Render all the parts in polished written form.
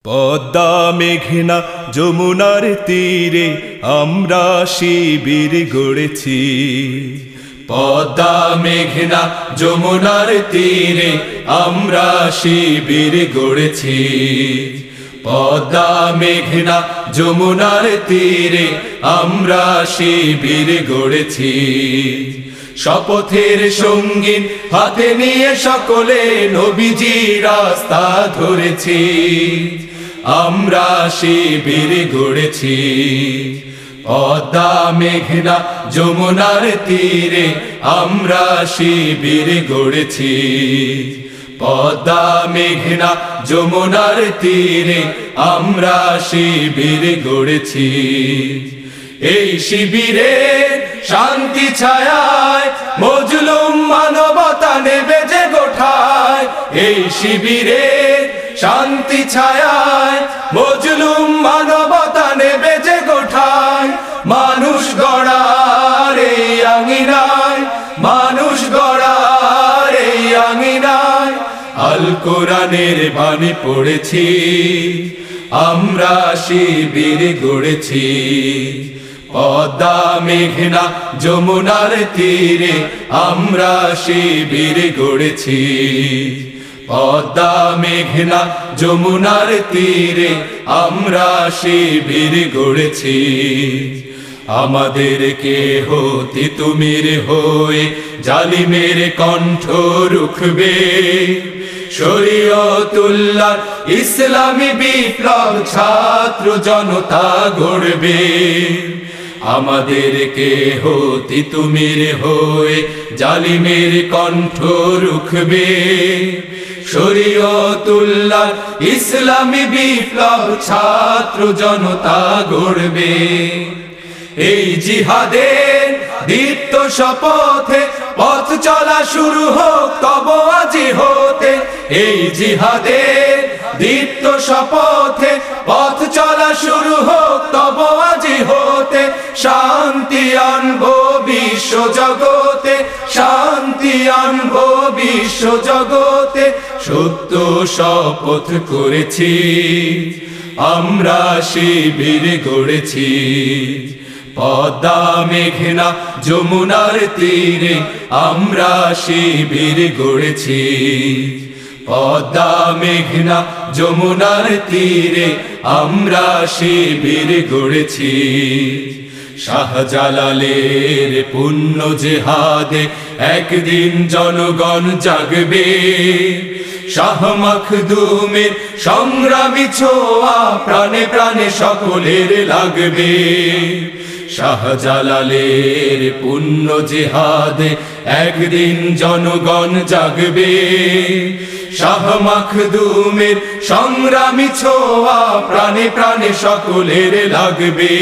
পদ্মা মেঘনা যমুনার তীরে আমরা শিবির গড়েছি। পদ্মা মেঘনা যমুনার তীরে আমরা শিবির গড়েছি। পদ্মা মেঘনা যমুনার তীরে আমরা শিবির গড়েছি। শপথের সঙ্গীন হাতে নিয়ে সকলে নবীজি রাস্তা ধরেছি। আমরা শিবির গড়েছি। পদ্মা মেঘনা যমুনার তীরে আমরা শিবির গড়েছি। পদ্মা মেঘনা যমুনার তীরে আমরা শিবির গড়েছি। এই শিবিরে শান্তি ছায়ায় মজলুম মানবতা নেবে যে গোঠায়। এই শিবিরে শান্তি ছায়ায় মজলুম মানবতা নেবে যে গোঠায়। মানুষ গড়ার এই আঙিনায়, মানুষ গড়ার এই আঙিনায় আল কোরআনের বাণী পড়েছি। আমরা শিবির গড়েছি। পদ্মা মেঘনা যমুনার তীরে আমরা শিবির গড়েছি। পদ্মা মেঘনা যমুনার তীরে আমরা শিবির গড়েছি। আমাদেরকে হতে তুমির হয়ে জালিমের কণ্ঠ রুখবে। শরীয়তুল্লাহ ইসলামী বিপ্লব ছাত্র জনতা গড়বে। আমাদেরকে হতে তুমির হয়ে জালিমের কণ্ঠ রুখবে। শরীয়তুল্লাহ ইসলামী বিপ্লব ছাত্র জনতা গড়বে। এই জিহাদের দীপ্ত শপথে পথ চলা শুরু হোক তব আজি হতে। এই জিহাদের দীপ্ত শপথে পথ চলা শুরু হোক তব আজি হতে। শান্তি আনবো বিশ্ব জগতে, শান্তি আনবো বিশ্ব জগতে। সত্য শপথ করেছি, আমরা শিবির গড়েছি। পদ্মা মেঘনা যমুনার তীরে আমরা শিবির গড়েছি। পদ্মা মেঘনা যমুনার তীরে আমরা শিবির গড়েছি। শাহজালালের পুণ্য জেহাদে একদিন জনগণ জাগবে। শাহ মখদুমের সংগ্রামী ছোঁয়া প্রাণে প্রাণে সকলের লাগবে। শাহজালালের পুণ্য জেহাদে একদিন জনগণ জাগবে। শাহ মখদুমের সংগ্রামী ছোঁয়া প্রাণে প্রাণে সকলের লাগবে।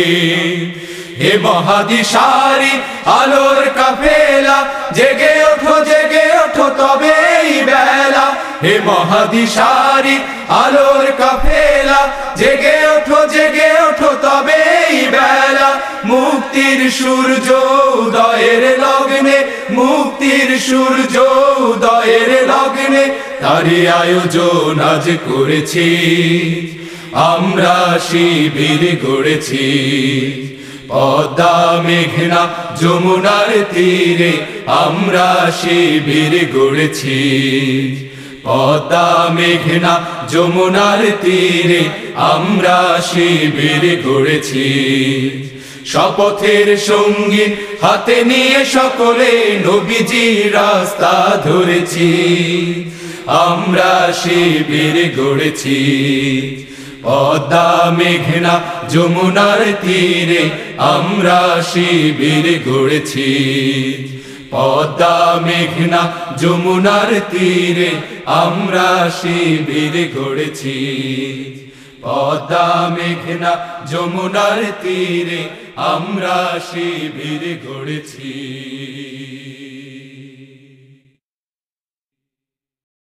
হে মহাদিশারি আলোর কাফেলা জেগে ওঠো, জেগে ওঠো তবে এই বেলা। হে মহাদিশারি আলোর কাফেলা জেগে ওঠো, জেগে ওঠো তবে এই বেলা। মুক্তির সূর্য উদয়ের লগ্নে, মুক্তির সূর্য উদয়ের লগ্নে তারই আয়োজন আজ করেছি। আমরা শিবির গড়েছি। পদ্মা মেঘনা যমুনার তীরে আমরা শিবির গড়েছি। পদ্মা মেঘনা যমুনার তীরে আমরা শিবির গড়েছি। শপথের সঙ্গীন হাতে নিয়ে সকলে নবীজি রাস্তা ধরেছি। আমরা শিবির গড়েছি। পদ্মা মেঘনা যমুনার তীরে আমরা শিবির গড়েছি। পদ্মা মেঘনা যমুনার তীরে আমরা শিবির গড়েছি। পদ্মা মেঘনা যমুনার তীরে আমরা শিবির গড়েছি।